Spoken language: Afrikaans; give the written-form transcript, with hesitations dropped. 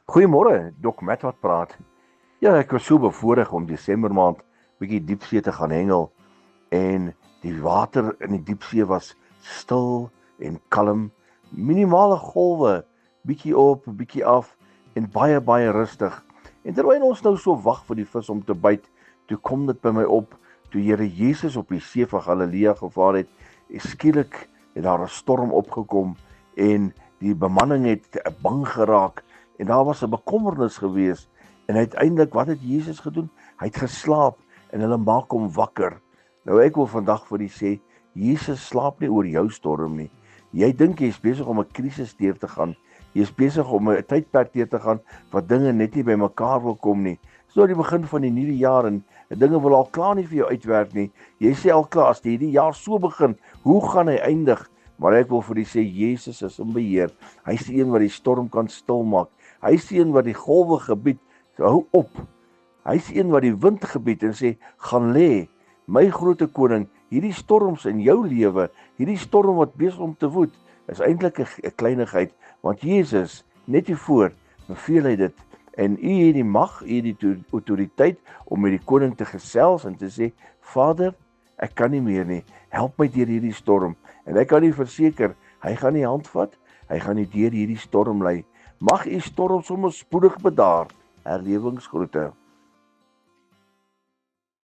Goeiemôre, Dok Matt wat praat. Ja, ek was so bevoorreg om Desember maand bietjie diepsee te gaan hengel en die water in die diepsee was stil en kalm, minimale golwe, bietjie op, bietjie af en baie rustig. En terwyl ons nou so wag vir die vis om te byt, toe kom dit by my op, toe Here Jesus op die see van Galilea gevaar het, skielik het daar 'n storm opgekom en die bemanning het bang geraak en daar was 'n bekommernis gewees. En uiteindelik, wat het Jesus gedoen? Hy het geslaap en hulle maak hom wakker. Nou ek wil vandag vir u sê, Jesus slaap nie oor jou storm nie. Jy dink jy's besig om 'n krisis deur te gaan. Jy's besig om 'n tydperk deur te gaan wat dinge net nie bymekaar wil kom nie. So aan die begin van die nuwe jaar en dinge wil al klaar nie vir jou uitwerk nie. Jy sê al klaar, as hierdie jaar so begin, hoe gaan hy eindig? Maar ek wil vir u sê, Jesus is in beheer. Hy is die een wat die storm kan stilmaak. Hy is die een wat die golwe gebied. So hou op. Hy is die een wat die wind gebied en sê, gaan lê. My grote koning, hierdie storms in jou lewe, hierdie storm wat besig om te woed, is eintlik 'n kleinigheid, want Jesus, net hiervoor, beveel hy dit. En u het die mag, u het die autoriteit om met die koning te gesels en te sê, Vader, ek kan nie meer nie, help my deur hierdie storm. En ek kan u verseker, hy gaan die hand vat, hy gaan u deur hierdie storm lei. Mag u storm sommer spoedig bedaar. Herlewingsgroete.